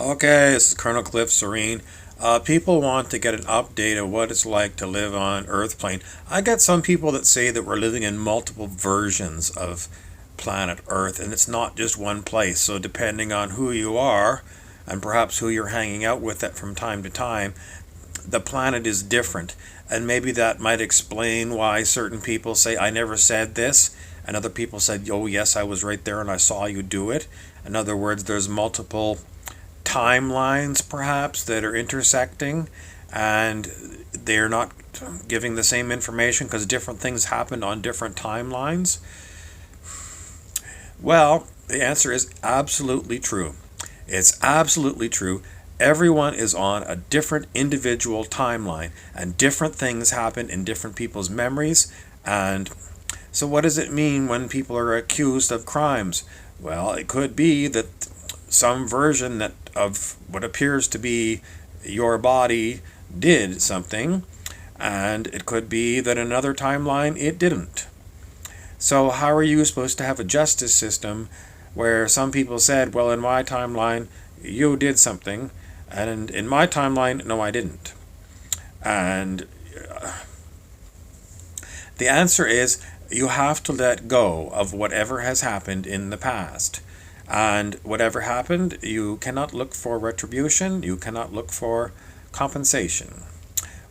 Okay, this is Colonel Cliff Soreen. People want to get an update of what it's like to live on Earth plane. I get some people that say that we're living in multiple versions of planet Earth, and it's not just one place. So depending on who you are, and perhaps who you're hanging out with at from time to time, the planet is different. And maybe that might explain why certain people say, I never said this, and other people said, oh yes, I was right there and I saw you do it. In other words, there's multiple timelines perhaps that are intersecting, and they're not giving the same information because different things happened on different timelines. Well, the answer is absolutely true. It's absolutely true. Everyone is on a different individual timeline, and different things happen in different people's memories. And so what does it mean when people are accused of crimes? Well, it could be that some version that of what appears to be your body did something, and it could be that another timeline it didn't. So how are you supposed to have a justice system where some people said, well, in my timeline you did something, and in my timeline no, I didn't? And the answer is you have to let go of whatever has happened in the past. And whatever happened, you cannot look for retribution, you cannot look for compensation.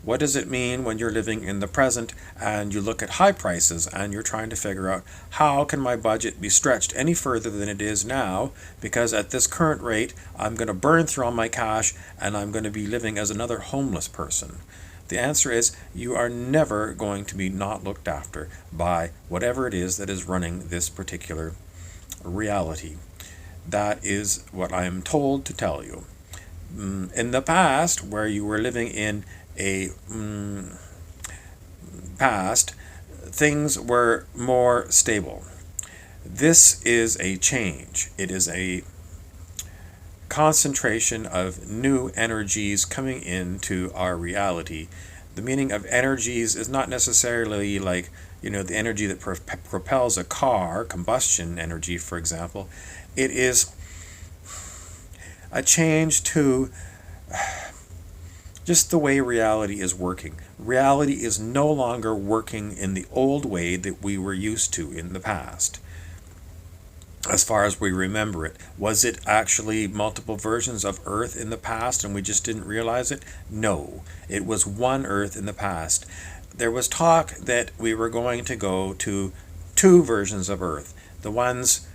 What does it mean when you're living in the present and you look at high prices and you're trying to figure out how can my budget be stretched any further than it is now, because at this current rate I'm going to burn through all my cash and I'm going to be living as another homeless person? The answer is you are never going to be not looked after by whatever it is that is running this particular reality. That is what I am told to tell you. In the past, where you were living in a past, things were more stable. This is a change. It is a concentration of new energies coming into our reality. The meaning of energies is not necessarily like, the energy that propels a car, combustion energy, for example. It is a change to just the way reality is working. Reality is no longer working in the old way that we were used to in the past. As far as we remember it, was it actually multiple versions of Earth in the past and we just didn't realize it? No, it was one Earth in the past. There was talk that we were going to go to two versions of Earth. The ones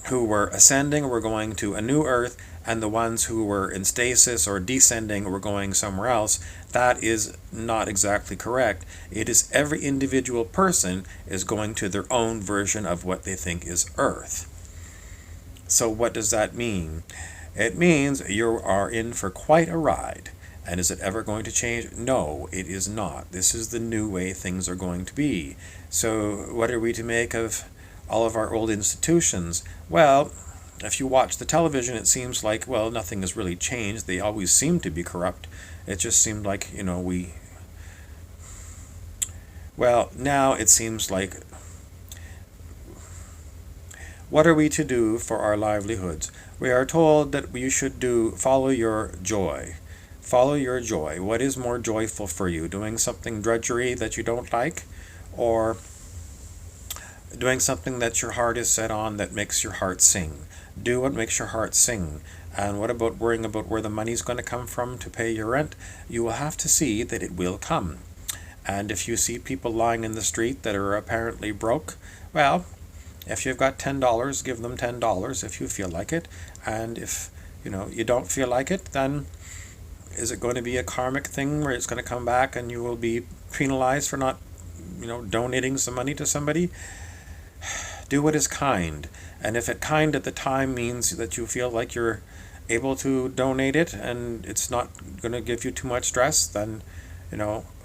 who were ascending were going to a new Earth, and the ones who were in stasis or descending were going somewhere else. That is not exactly correct. It is every individual person is going to their own version of what they think is Earth. So what does that mean? It means you are in for quite a ride. And is it ever going to change? No, it is not. This is the new way things are going to be. So what are we to make of all of our old institutions? Well, if you watch the television, it seems like, well, nothing has really changed. They always seem to be corrupt. It just seemed like, well, now it seems like, what are we to do for our livelihoods? We are told that we should follow your joy. Follow your joy. What is more joyful for you? Doing something drudgery that you don't like? Or doing something that your heart is set on that makes your heart sing? Do what makes your heart sing. And what about worrying about where the money's going to come from to pay your rent? You will have to see that it will come. And if you see people lying in the street that are apparently broke, well, if you've got $10, give them $10 if you feel like it. And if you don't feel like it, then is it going to be a karmic thing where it's going to come back and you will be penalized for not donating some money to somebody? Do what is kind. And if it kind at the time means that you feel like you're able to donate it and it's not going to give you too much stress, then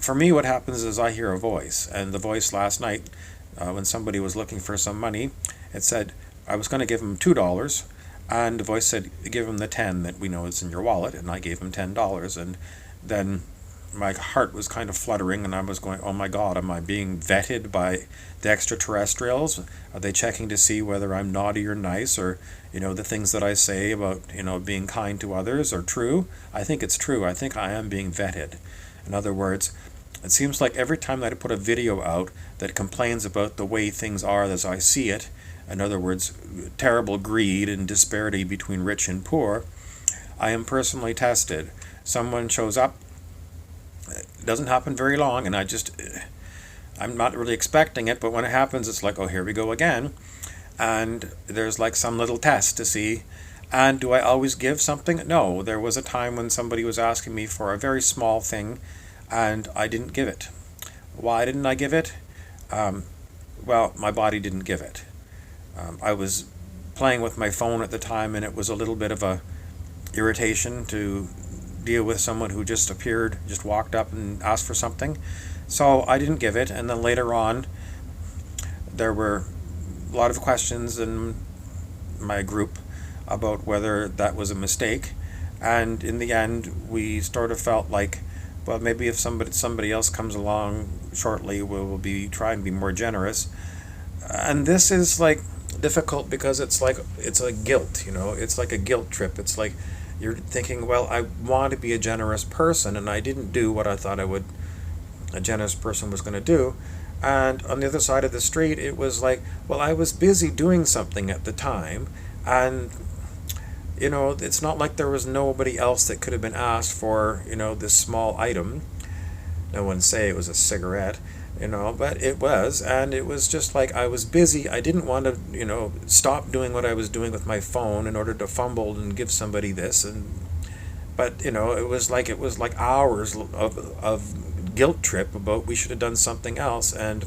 for me what happens is I hear a voice. And the voice last night, when somebody was looking for some money, it said I was going to give him $2, and the voice said give him the 10 that we know is in your wallet, and I gave him $10. And then my heart was kind of fluttering, and I was going, oh my God, am I being vetted by the extraterrestrials? Are they checking to see whether I'm naughty or nice, or, the things that I say about, being kind to others are true? I think it's true. I think I am being vetted. In other words, it seems like every time that I put a video out that complains about the way things are as I see it, in other words, terrible greed and disparity between rich and poor, I am personally tested. Someone shows up, it doesn't happen very long, and I'm not really expecting it, but when it happens, it's like, oh, here we go again. And there's like some little test to see. And do I always give something? No. There was a time when somebody was asking me for a very small thing, and I didn't give it. Why didn't I give it? Well, my body didn't give it. I was playing with my phone at the time, and it was a little bit of a irritation to deal with someone who just walked up and asked for something. So I didn't give it, and then later on, there were a lot of questions in my group about whether that was a mistake, and in the end, we sort of felt like, well, maybe if somebody else comes along shortly, we'll be trying to be more generous. And this is like difficult because it's a guilt, it's like a guilt trip. It's like you're thinking, well, I want to be a generous person, and I didn't do what I thought a generous person was going to do. And on the other side of the street, it was like, well, I was busy doing something at the time, and it's not like there was nobody else that could have been asked for, this small item. No one say it was a cigarette, but it was, and it was just like I was busy. I didn't want to, stop doing what I was doing with my phone in order to fumble and give somebody this, but it was like hours of guilt trip about we should have done something else. And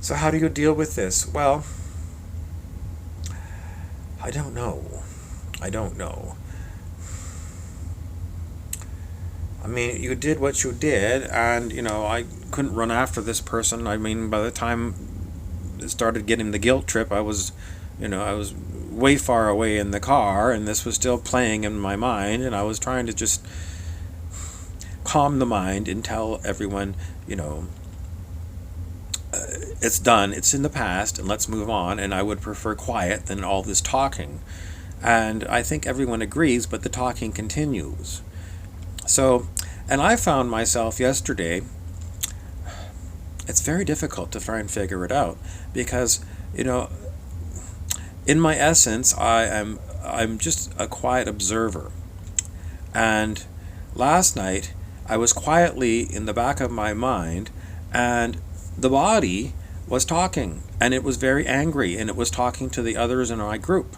so how do you deal with this? Well, I don't know. I mean, you did what you did, and I couldn't run after this person. I mean, by the time it started getting the guilt trip, I was way far away in the car, and this was still playing in my mind, and I was trying to just calm the mind and tell everyone, it's done, it's in the past, and let's move on, and I would prefer quiet than all this talking. And I think everyone agrees, but the talking continues. So, and I found myself yesterday, it's very difficult to try and figure it out, because, in my essence, I'm just a quiet observer. And last night, I was quietly in the back of my mind, and the body was talking, and it was very angry, and it was talking to the others in my group.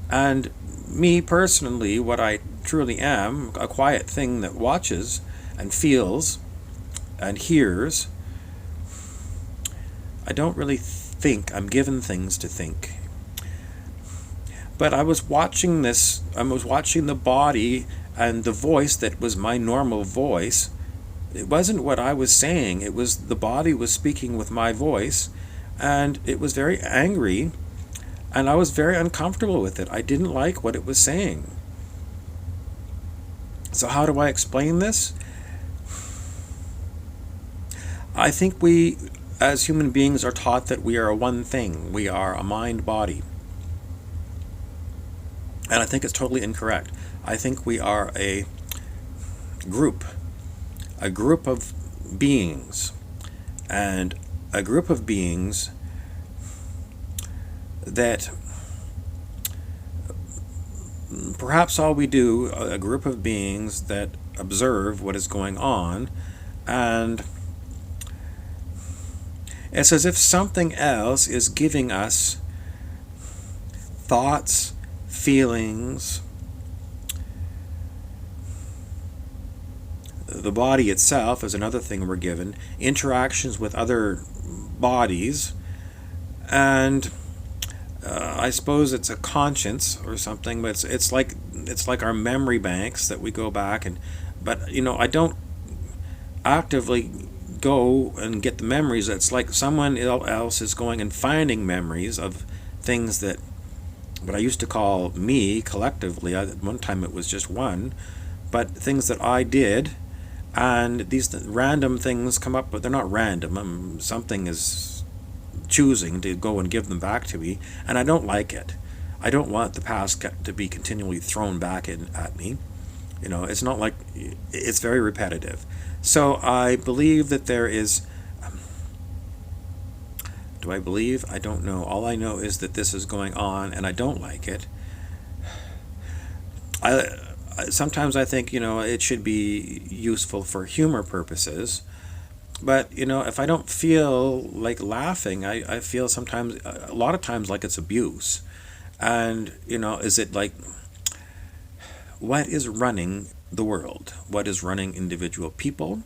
And me personally, what I truly am, a quiet thing that watches and feels and hears, I don't really think. I'm given things to think. But I was watching the body and the voice that was my normal voice. It wasn't what I was saying. It was the body was speaking with my voice, and it was very angry, and I was very uncomfortable with it. I didn't like what it was saying. So how do I explain this? I think we, as human beings, are taught that we are one thing. We are a mind-body. And I think it's totally incorrect. I think we are a group of beings, and a group of beings that perhaps all we do, a group of beings that observe what is going on, and it's as if something else is giving us thoughts, feelings. The body itself is another thing we're given, interactions with other bodies, and I suppose it's a conscience or something, but it's like our memory banks that we go back but I don't actively go and get the memories. It's like someone else is going and finding memories of things that what I used to call me collectively. At one time it was just one, but things that I did, And these random things come up, but they're not random. Something is choosing to go and give them back to me, and I don't like it. I don't want the past to be continually thrown back at me. It's not like it's very repetitive. So I believe that there is. Do I believe? I don't know. All I know is that this is going on, and I don't like it. I sometimes I think it should be useful for humor purposes, but if I don't feel like laughing, I feel sometimes a lot of times like it's abuse. And is it like what is running the world? What is running individual people?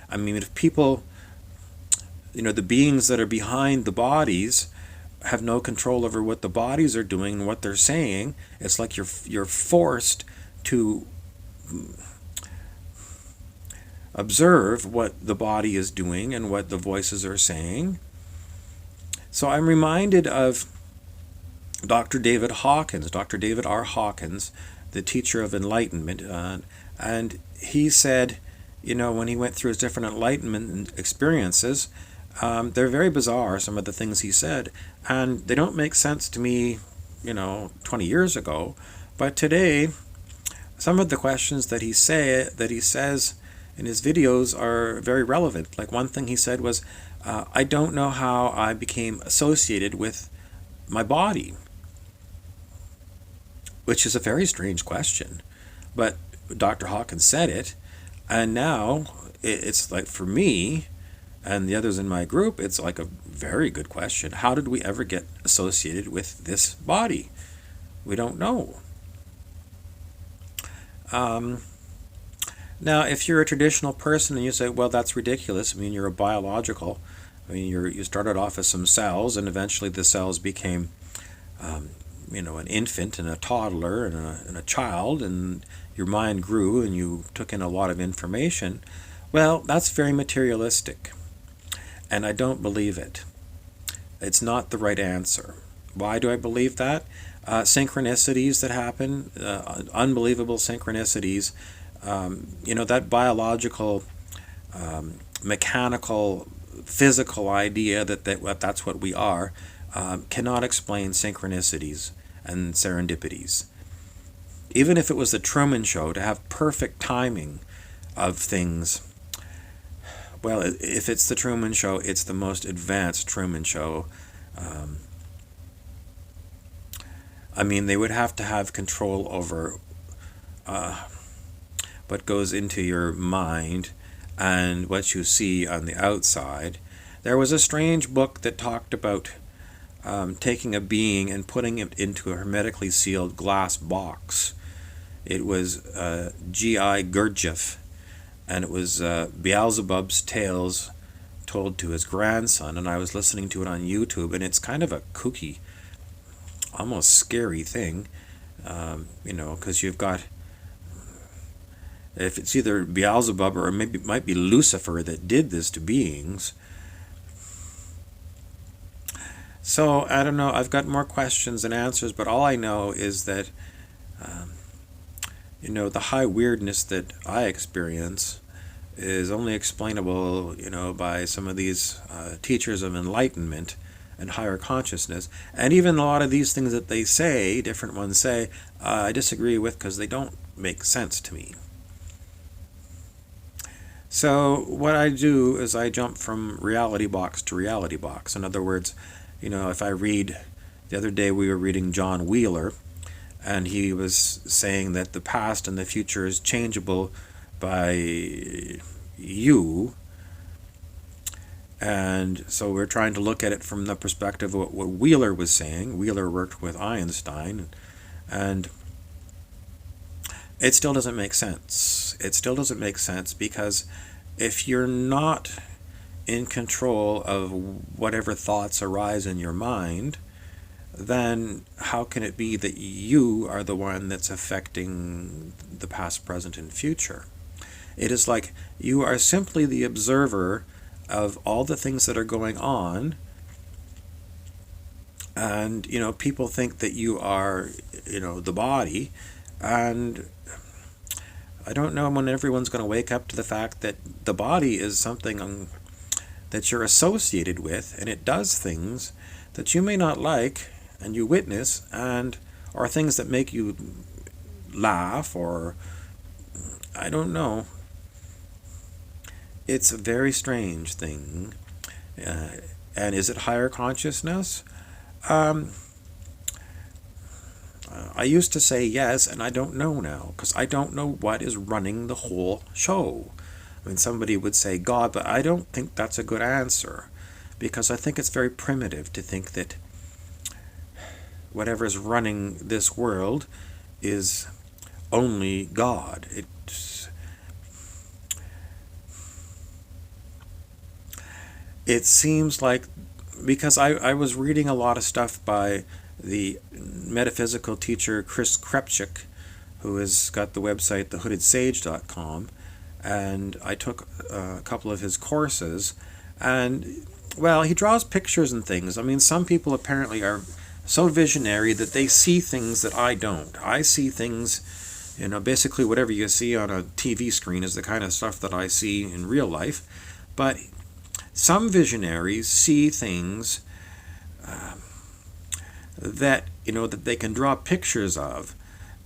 I mean, if people, the beings that are behind the bodies have no control over what the bodies are doing and what they're saying, it's like you're forced to observe what the body is doing and what the voices are saying. So I'm reminded of Dr. David Hawkins, Dr. David R. Hawkins, the teacher of enlightenment, and he said, when he went through his different enlightenment experiences, they're very bizarre, some of the things he said, and they don't make sense to me, 20 years ago, but today, some of the questions that he says in his videos are very relevant. Like one thing he said was, I don't know how I became associated with my body, which is a very strange question, but Dr. Hawkins said it, and now it's like for me and the others in my group, it's like a very good question. How did we ever get associated with this body? We don't know. Now, if you're a traditional person and you say, well, that's ridiculous, I mean, you're a biological, I mean, you started off as some cells, and eventually the cells became, an infant and a toddler and a child, and your mind grew and you took in a lot of information. Well, that's very materialistic, and I don't believe it. It's not the right answer. Why do I believe that? Synchronicities that happen, unbelievable synchronicities, that biological, mechanical, physical idea that's what we are, cannot explain synchronicities and serendipities. Even if it was the Truman Show, to have perfect timing of things, well, if it's the Truman Show, it's the most advanced Truman Show. I mean, they would have to have control over what goes into your mind and what you see on the outside. There was a strange book that talked about taking a being and putting it into a hermetically sealed glass box. It was G.I. Gurdjieff, and it was Beelzebub's tales told to his grandson, and I was listening to it on YouTube, and it's kind of a kooky, almost scary thing, because you've got, if it's either Beelzebub or maybe it might be Lucifer that did this to beings. So, I don't know, I've got more questions than answers, but all I know is that, the high weirdness that I experience is only explainable, by some of these teachers of enlightenment and higher consciousness. And even a lot of these things that they say, different ones say, I disagree with because they don't make sense to me. So what I do is I jump from reality box to reality box. In other words, if I read, the other day we were reading John Wheeler, and he was saying that the past and the future is changeable by you. And so we're trying to look at it from the perspective of what Wheeler was saying. Wheeler worked with Einstein, and it still doesn't make sense. It still doesn't make sense because if you're not in control of whatever thoughts arise in your mind, then how can it be that you are the one that's affecting the past, present, and future? It is like you are simply the observer of all the things that are going on, and people think that you are the body, and I don't know when everyone's going to wake up to the fact that the body is something that you're associated with, and it does things that you may not like, and you witness, and or things that make you laugh, or I don't know. It's a very strange thing. And is it higher consciousness? Um, I used to say yes, and I don't know now, because I don't know what is running the whole show. I mean, somebody would say God, but I don't think that's a good answer, because I think it's very primitive to think that whatever is running this world is only God. It seems like, because I was reading a lot of stuff by the metaphysical teacher Chris Krepchik, who has got the website thehoodedsage.com, and I took a couple of his courses, and well, he draws pictures and things. I mean, some people apparently are so visionary that they see things that I don't. I see things, basically whatever you see on a TV screen is the kind of stuff that I see in real life, but some visionaries see things that they can draw pictures of.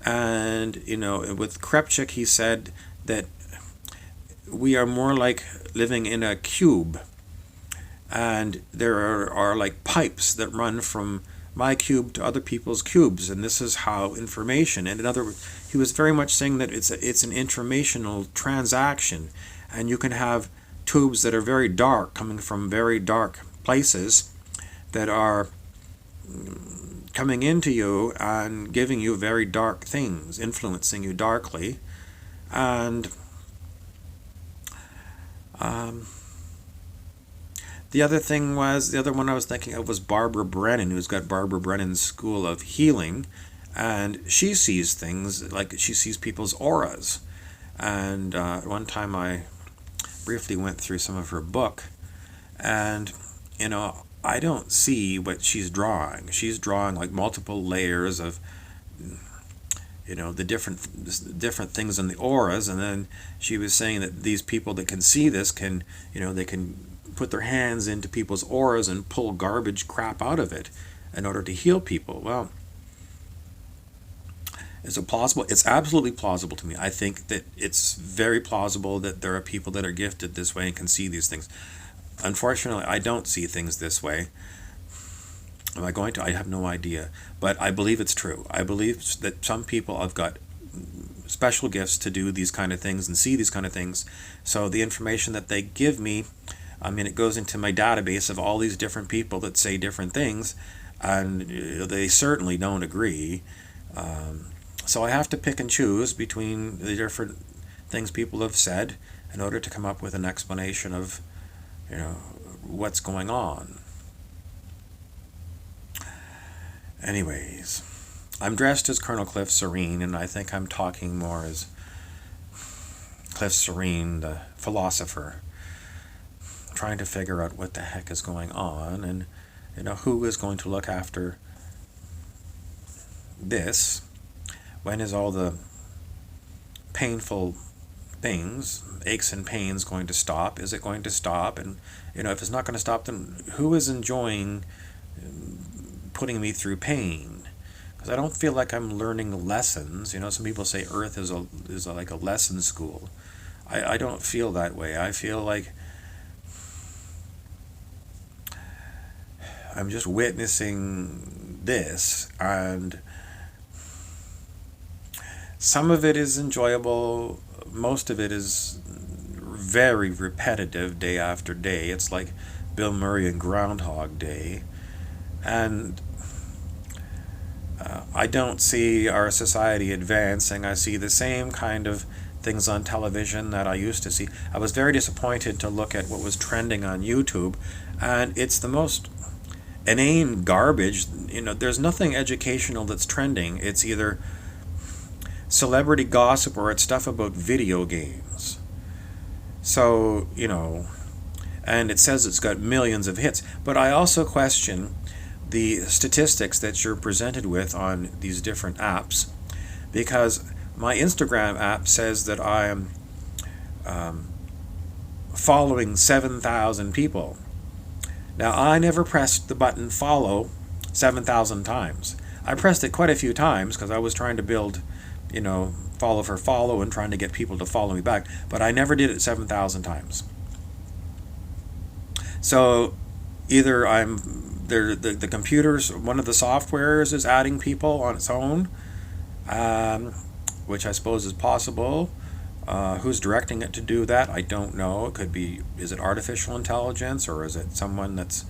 And, with Krepchik, he said that we are more like living in a cube. And there are like pipes that run from my cube to other people's cubes. And this is how information, and in other words, he was very much saying that it's an informational transaction. And you can have tubes that are very dark, coming from very dark places, that are coming into you and giving you very dark things, influencing you darkly. And the other one I was thinking of was Barbara Brennan, who's got Barbara Brennan's School of Healing, and she sees things like she sees people's auras. And one time I briefly went through some of her book, and I don't see what she's drawing. She's drawing like multiple layers of the different things in the auras, and then she was saying that these people that can see this can they can put their hands into people's auras and pull garbage crap out of it in order to heal people. Well, is it plausible? It's absolutely plausible to me. I think that it's very plausible that there are people that are gifted this way and can see these things. Unfortunately, I don't see things this way. Am I going to? I have no idea. But I believe it's true. I believe that some people have got special gifts to do these kind of things and see these kind of things. So the information that they give me, it goes into my database of all these different people that say different things, and they certainly don't agree. So I have to pick and choose between the different things people have said in order to come up with an explanation of, what's going on. Anyways, I'm dressed as Colonel Cliff Soreen, and I think I'm talking more as Cliff Soreen, the philosopher, trying to figure out what the heck is going on, and who is going to look after this. When is all the painful things, aches and pains, going to stop? Is it going to stop? And if it's not going to stop, then who is enjoying putting me through pain? Because I don't feel like I'm learning lessons. Some people say Earth is like a lesson school. I don't feel that way. I feel like I'm just witnessing this, and some of it is enjoyable. Most of it is very repetitive day after day. It's like Bill Murray and Groundhog Day. And I don't see our society advancing. I see the same kind of things on television that I used to see. I was very disappointed to look at what was trending on YouTube, and it's the most inane garbage. There's nothing educational that's trending. It's either celebrity gossip or it's stuff about video games. So, and it says it's got millions of hits. But I also question the statistics that you're presented with on these different apps, because my Instagram app says that I am um, following 7,000 people. Now, I never pressed the button follow 7,000 times. I pressed it quite a few times because I was trying to build, follow for follow and trying to get people to follow me back, but I never did it 7,000 times. So either the computers, one of the softwares is adding people on its own, which I suppose is possible. Who's directing it to do that? I don't know. It could be, is it artificial intelligence or is it someone that's,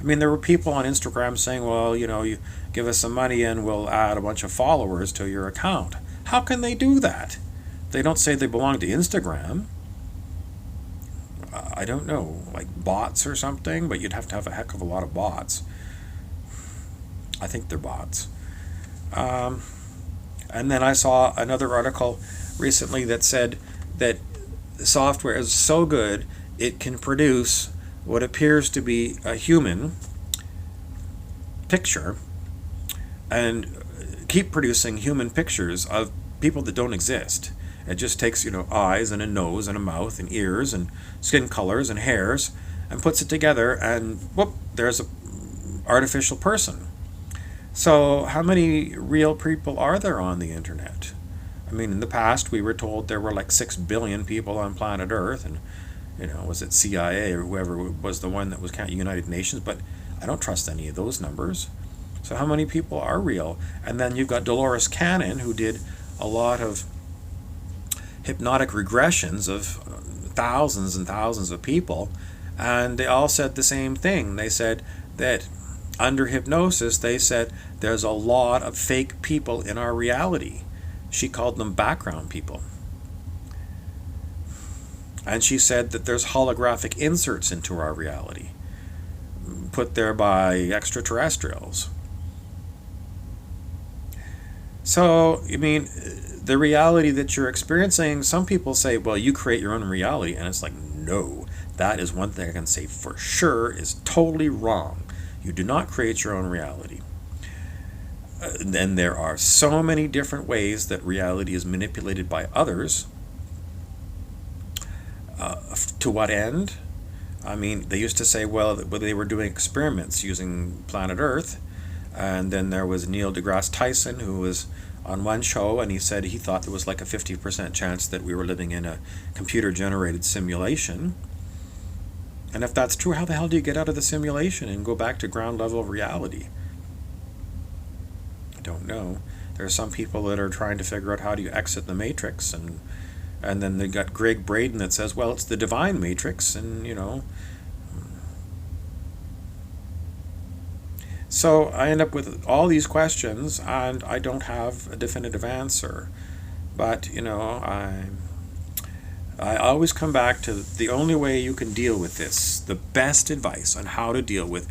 I mean, there were people on Instagram saying, well, you give us some money and we'll add a bunch of followers to your account. How can they do that? They don't say they belong to Instagram. I don't know, like bots or something, but you'd have to have a heck of a lot of bots. I think they're bots. And then I saw another article recently that said that the software is so good it can produce what appears to be a human picture and keep producing human pictures of people that don't exist. It just takes, eyes and a nose and a mouth and ears and skin colors and hairs and puts it together and whoop, there's a artificial person. So how many real people are there on the internet? I mean, in the past we were told there were like 6 billion people on planet Earth, and was it CIA or whoever was the one that was counting United Nations, but I don't trust any of those numbers. So how many people are real? And then you've got Dolores Cannon, who did a lot of hypnotic regressions of thousands and thousands of people, and they all said the same thing. They said that under hypnosis, they said there's a lot of fake people in our reality. She called them background people. And she said that there's holographic inserts into our reality, put there by extraterrestrials. So, I mean, the reality that you're experiencing, some people say, well, you create your own reality. And it's like, no, that is one thing I can say for sure is totally wrong. You do not create your own reality. And there are so many different ways that reality is manipulated by others. To what end? I mean, they used to say, well, they were doing experiments using planet Earth. And then there was Neil deGrasse Tyson, who was on one show, and he said he thought there was like a 50% chance that we were living in a computer-generated simulation. And if that's true, how the hell do you get out of the simulation and go back to ground level reality? I don't know. There are some people that are trying to figure out how do you exit the matrix, and then they got Greg Braden that says, well, it's the divine matrix, and So I end up with all these questions, and I don't have a definitive answer. But I always come back to the only way you can deal with this, the best advice on how to deal with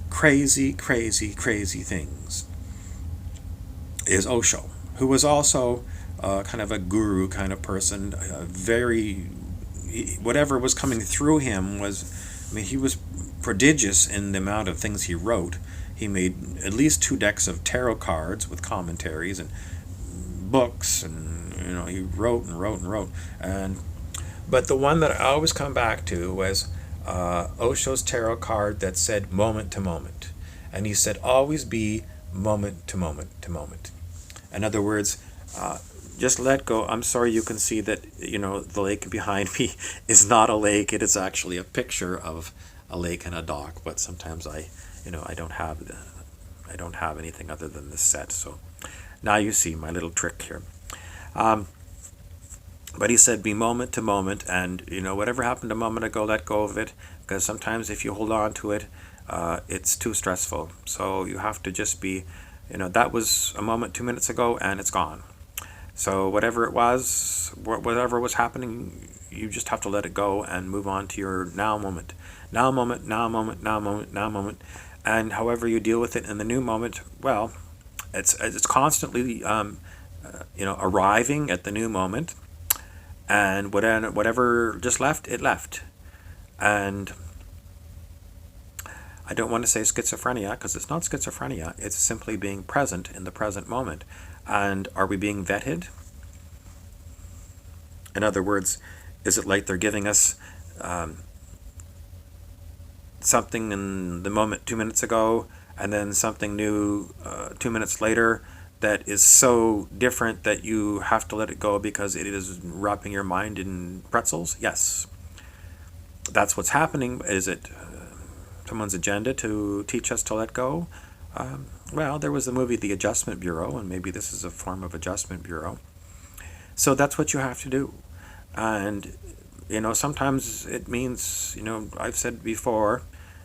crazy, crazy, crazy things, is Osho, who was also kind of a guru kind of person. Whatever was coming through him was, I mean, he was prodigious in the amount of things he wrote. He made at least 2 decks of tarot cards with commentaries and books, and he wrote and wrote and wrote. But the one that I always come back to was Osho's tarot card that said moment to moment, and he said always be moment to moment to moment. In other words, just let go. I'm sorry, you can see that the lake behind me is not a lake. It is actually a picture of a lake and a dock. But sometimes I don't have anything other than this set. So now you see my little trick here. But he said be moment to moment, and whatever happened a moment ago, let go of it, because sometimes if you hold on to it, it's too stressful. So you have to just be, that was a moment 2 minutes ago and it's gone. So whatever it was, whatever was happening, you just have to let it go and move on to your now moment. Now moment, now moment, now moment, now moment. And however you deal with it in the new moment, well, it's constantly arriving at the new moment, and whatever just left, it left. And I don't want to say schizophrenia, because it's not schizophrenia. It's simply being present in the present moment. And are we being vetted? In other words, is it like they're giving us um, something in the moment 2 minutes ago, and then something new 2 minutes later that is so different that you have to let it go because it is wrapping your mind in pretzels? Yes, that's what's happening. Is it someone's agenda to teach us to let go? Well, there was the movie The Adjustment Bureau, and maybe this is a form of adjustment bureau. So that's what you have to do. And, sometimes it means, I've said before,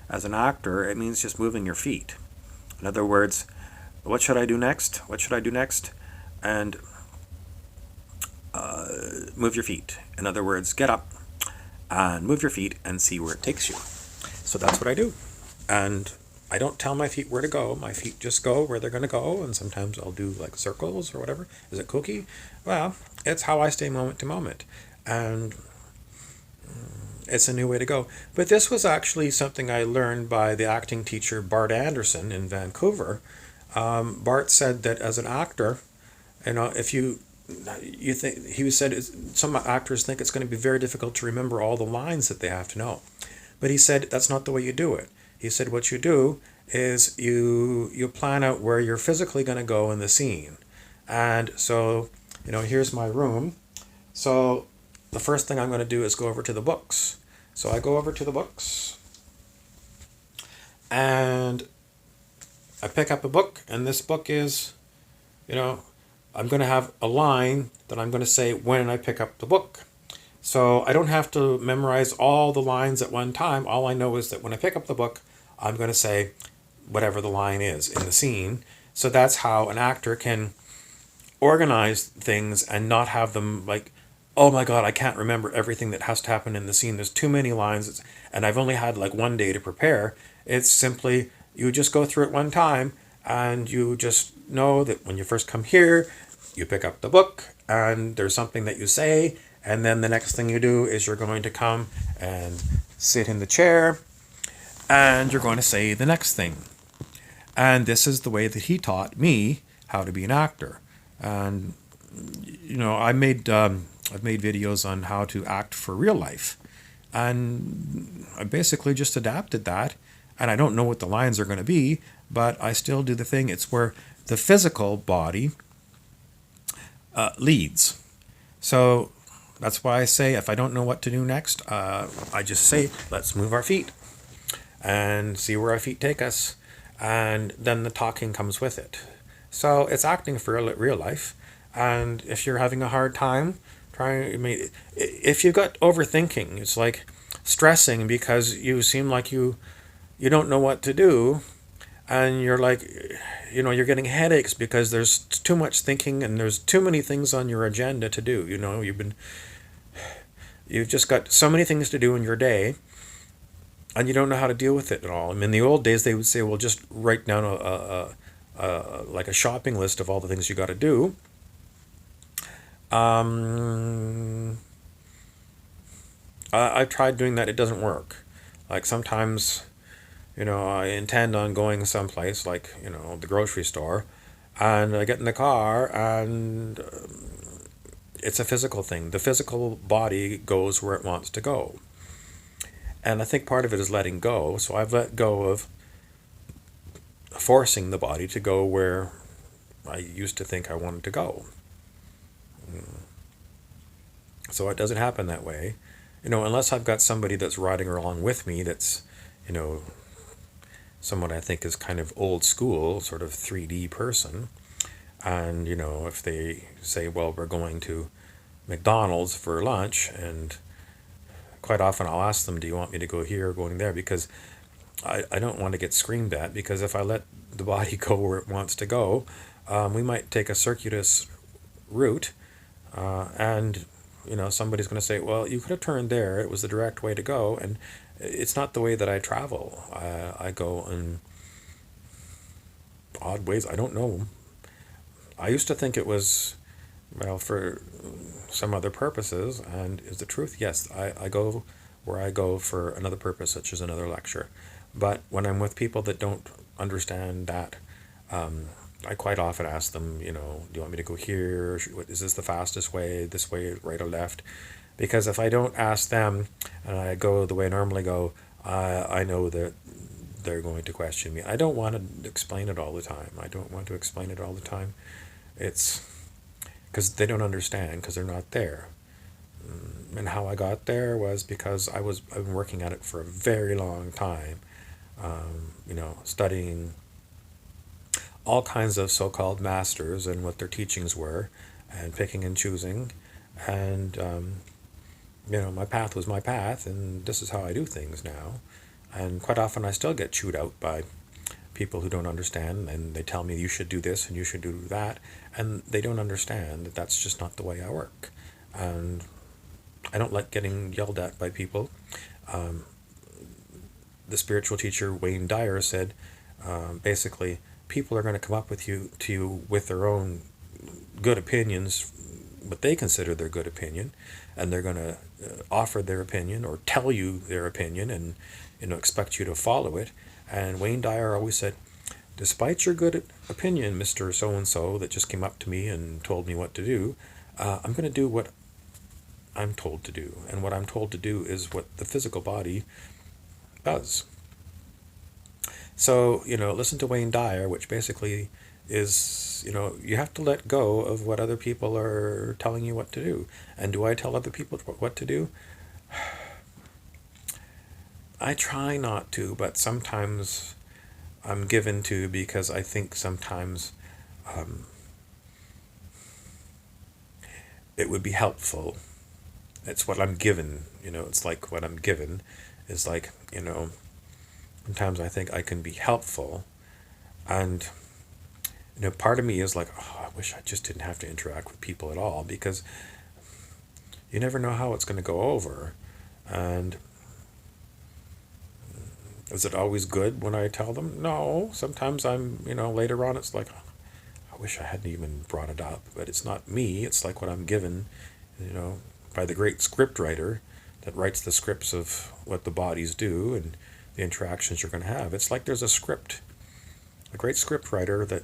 as an actor, it means just moving your feet. In other words, what should I do next? What should I do next? And move your feet. In other words, get up and move your feet and see where it takes you. So that's what I do. And I don't tell my feet where to go. My feet just go where they're going to go. And sometimes I'll do like circles or whatever. Is it cookie? Well, it's how I stay moment to moment. And it's a new way to go. But this was actually something I learned by the acting teacher Bart Anderson in Vancouver. Bart said that as an actor, if you think, he said some actors think it's going to be very difficult to remember all the lines that they have to know. But he said that's not the way you do it. He said what you do is you plan out where you're physically going to go in the scene. And so, here's my room. So the first thing I'm going to do is go over to the books. So I go over to the books and I pick up a book, and this book is, I'm going to have a line that I'm going to say when I pick up the book. So I don't have to memorize all the lines at one time. All I know is that when I pick up the book, I'm going to say whatever the line is in the scene. So that's how an actor can organize things and not have them like, oh my God, I can't remember everything that has to happen in the scene. There's too many lines, and I've only had like one day to prepare. It's simply, you just go through it one time, and you just know that when you first come here, you pick up the book, and there's something that you say, and then the next thing you do is you're going to come and sit in the chair, and you're going to say the next thing. And this is the way that he taught me how to be an actor. And, I've made videos on how to act for real life. And I basically just adapted that. And I don't know what the lines are going to be, but I still do the thing. It's where the physical body leads. So that's why I say if I don't know what to do next, I just say, let's move our feet and see where our feet take us. And then the talking comes with it. So it's acting for real life. And if you're having a hard time, if you've got overthinking, it's like stressing because you seem like you don't know what to do, and you're like, you're getting headaches because there's too much thinking and there's too many things on your agenda to do. You've just got so many things to do in your day, and you don't know how to deal with it at all. I mean, in the old days they would say, well, just write down like a shopping list of all the things you got to do. I tried doing that. It doesn't work. Like sometimes, I intend on going someplace like, the grocery store, and I get in the car and it's a physical thing. The physical body goes where it wants to go. And I think part of it is letting go. So I've let go of forcing the body to go where I used to think I wanted to go. So it doesn't happen that way, unless I've got somebody that's riding along with me that's, someone I think is kind of old school, sort of 3D person. And, if they say, well, we're going to McDonald's for lunch, and quite often I'll ask them, do you want me to go here or going there? Because I don't want to get screamed at, because if I let the body go where it wants to go, we might take a circuitous route, and somebody's going to say, well, you could have turned there, it was the direct way to go. And it's not the way that I travel. I go in odd ways. I don't know. I used to think it was, for some other purposes. And is the truth? Yes, I go where I go for another purpose, such as another lecture. But when I'm with people that don't understand that, I quite often ask them, do you want me to go here? Is this the fastest way? This way, right or left? Because if I don't ask them and I go the way I normally go, I know that they're going to question me. I don't want to explain it all the time. I don't want to explain it all the time. It's because they don't understand because they're not there. And how I got there was because I've been working at it for a very long time. Studying all kinds of so-called masters and what their teachings were, and picking and choosing, and my path was my path, and this is how I do things now. And quite often I still get chewed out by people who don't understand, and they tell me you should do this and you should do that, and they don't understand that that's just not the way I work. And I don't like getting yelled at by people. Um, the spiritual teacher Wayne Dyer said, basically, people are going to come up to you with their own good opinions, what they consider their good opinion, and they're going to offer their opinion or tell you their opinion, and expect you to follow it. And Wayne Dyer always said, despite your good opinion, Mr. So-and-so, that just came up to me and told me what to do, I'm going to do what I'm told to do. And what I'm told to do is what the physical body does. So, listen to Wayne Dyer, which basically is, you have to let go of what other people are telling you what to do. And do I tell other people what to do? I try not to, but sometimes I'm given to, because I think sometimes it would be helpful. It's what I'm given, it's like what I'm given is like, sometimes I think I can be helpful, and part of me is like, oh, I wish I just didn't have to interact with people at all, because you never know how it's going to go over. And is it always good when I tell them? No. Sometimes I'm, later on it's like, I wish I hadn't even brought it up, but it's not me. It's like what I'm given, by the great script writer that writes the scripts of what the bodies do and the interactions you're going to have. It's like there's a script, a great script writer that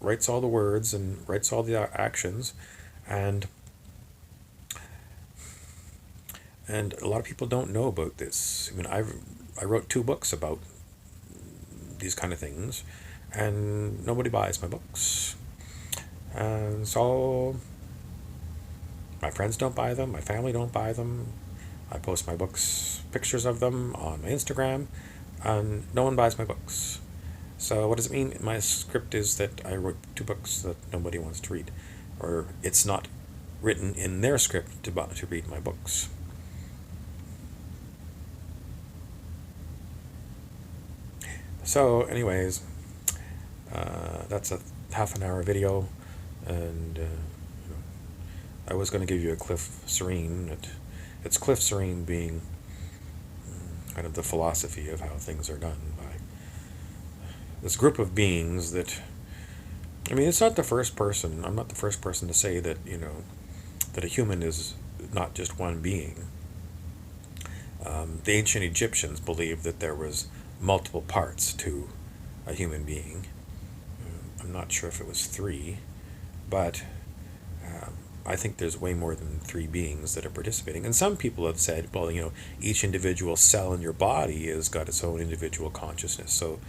writes all the words and writes all the actions, and a lot of people don't know about this. I mean, I wrote 2 books about these kind of things, and nobody buys my books, and so my friends don't buy them, my family don't buy them. I post my books, pictures of them on my Instagram, and no one buys my books. So what does it mean? My script is that I wrote 2 books that nobody wants to read, or it's not written in their script to read my books. So anyways, that's a half an hour video, and I was going to give you a Cliff Soreen. It's Cliff Soreen being kind of the philosophy of how things are done by this group of beings that, I mean, it's not the first person, I'm not the first person to say that, that a human is not just one being. The ancient Egyptians believed that there was multiple parts to a human being. I'm not sure if it was 3, but I think there's way more than 3 beings that are participating. And some people have said, well, each individual cell in your body has got its own individual consciousness. So,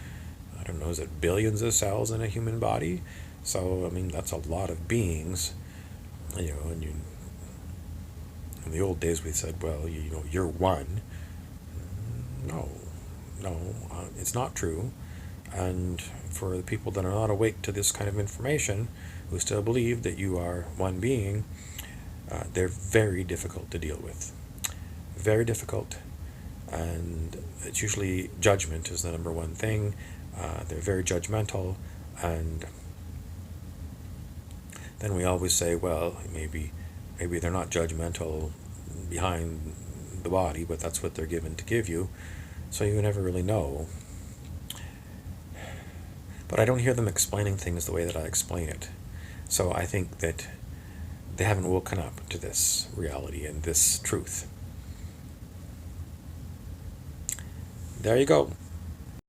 I don't know, is it billions of cells in a human body? So, I mean, that's a lot of beings. And in the old days we said, well, you're one. No, it's not true. And for the people that are not awake to this kind of information, who still believe that you are one being, they're very difficult to deal with. Very difficult. And it's usually judgment is the number one thing. They're very judgmental, and then we always say, well, maybe they're not judgmental behind the body, but that's what they're given to give you, so you never really know. But I don't hear them explaining things the way that I explain it. So I think that they haven't woken up to this reality and this truth. There you go.